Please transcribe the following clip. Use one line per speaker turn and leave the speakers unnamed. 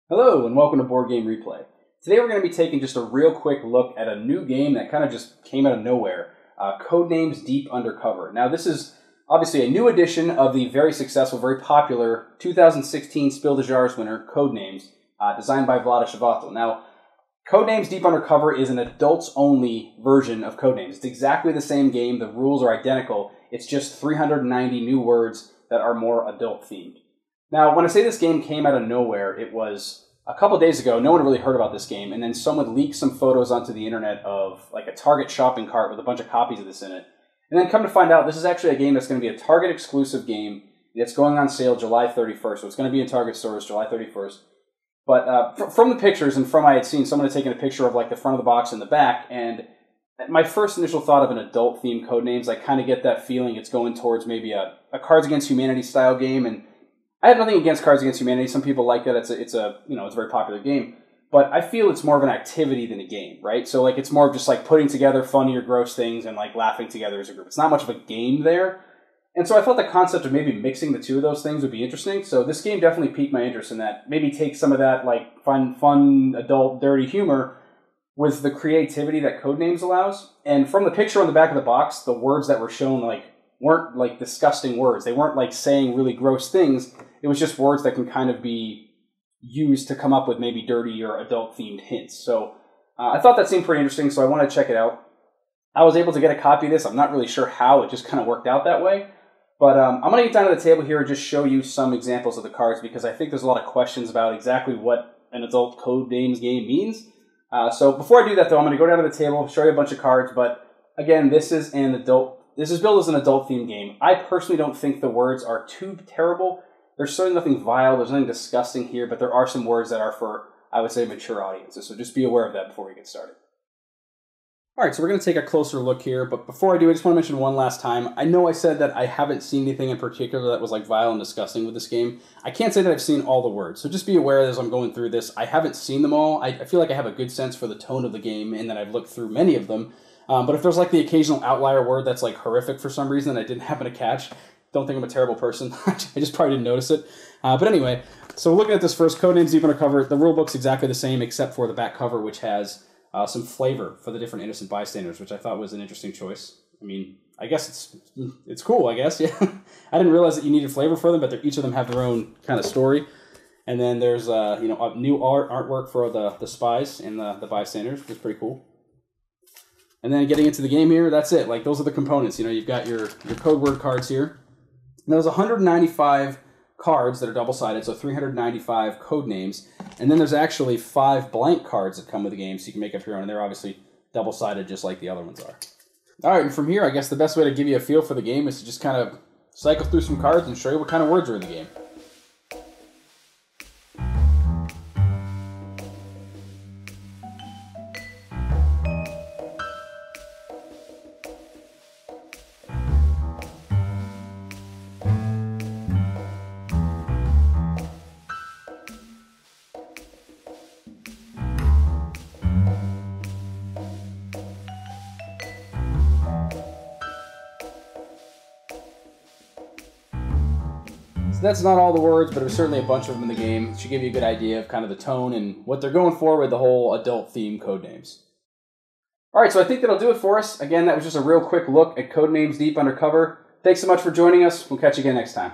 Hello and welcome to Board Game Replay. Today we're going to be taking just a real quick look at a new game that kind of just came out of nowhere, Codenames Deep Undercover. Now this is obviously a new edition of the very successful, very popular 2016 Spiel des Jahres winner, Codenames, designed by Vlaada Chvátil. Now, Codenames Deep Undercover is an adults-only version of Codenames. It's exactly the same game, the rules are identical, it's just 390 new words that are more adult-themed. Now, when I say this game came out of nowhere, it was a couple days ago. No one really heard about this game, and then someone leaked some photos onto the internet of like a Target shopping cart with a bunch of copies of this in it. And then come to find out, this is actually a game that's going to be a Target exclusive game. It's going on sale July 31st, so it's going to be in Target stores July 31st. But from the pictures and from I had seen, someone had taken a picture of like the front of the box and the back, and my first initial thought of an adult-themed Codenames, I kind of get that feeling it's going towards maybe a Cards Against Humanity style game, and I have nothing against Cards Against Humanity. Some people like that. It's a very popular game. But I feel it's more of an activity than a game, right? So like it's more of just like putting together funny or gross things and like laughing together as a group. It's not much of a game there. And so I thought the concept of maybe mixing the two of those things would be interesting. So this game definitely piqued my interest in that. Maybe take some of that like fun, adult, dirty humor with the creativity that Codenames allows. And from the picture on the back of the box, the words that were shown weren't like disgusting words. They weren't like saying really gross things. It was just words that can kind of be used to come up with maybe dirty or adult-themed hints. So I thought that seemed pretty interesting, so I wanted to check it out. I was able to get a copy of this. I'm not really sure how. It just kind of worked out that way. But I'm going to get down to the table here and just show you some examples of the cards because I think there's a lot of questions about exactly what an adult Codenames game means. So before I do that, though, I'm going to go down to the table, show you a bunch of cards. But again, this is billed as an adult-themed game. I personally don't think the words are too terrible. There's certainly nothing vile, there's nothing disgusting here, but there are some words that are for, I would say, mature audiences. So just be aware of that before we get started. Alright, so we're going to take a closer look here, but before I do, I just want to mention one last time. I know I said that I haven't seen anything in particular that was like vile and disgusting with this game. I can't say that I've seen all the words, so just be aware as I'm going through this. I haven't seen them all. I feel like I have a good sense for the tone of the game and that I've looked through many of them. But if there's like the occasional outlier word that's like horrific for some reason that I didn't happen to catch, don't think I'm a terrible person. I just probably didn't notice it. But anyway, so looking at this first, Codenames Deep Undercover, the rulebook's exactly the same except for the back cover, which has some flavor for the different innocent bystanders, which I thought was an interesting choice. I mean, I guess it's cool, I guess, yeah. I didn't realize that you needed flavor for them, but each of them have their own kind of story. And then there's a new artwork for the spies and the bystanders, which is pretty cool. And then getting into the game here, that's it. Like, those are the components. You've got your code word cards here. And there's 195 cards that are double-sided, so 395 code names. And then there's actually 5 blank cards that come with the game, so you can make up your own. And they're obviously double-sided just like the other ones are. All right, and from here, I guess the best way to give you a feel for the game is to just kind of cycle through some cards and show you what kind of words are in the game. That's not all the words, but there's certainly a bunch of them in the game. It should give you a good idea of kind of the tone and what they're going for with the whole adult-themed Codenames. Alright, so I think that'll do it for us. Again, that was just a real quick look at Codenames Deep Undercover. Thanks so much for joining us. We'll catch you again next time.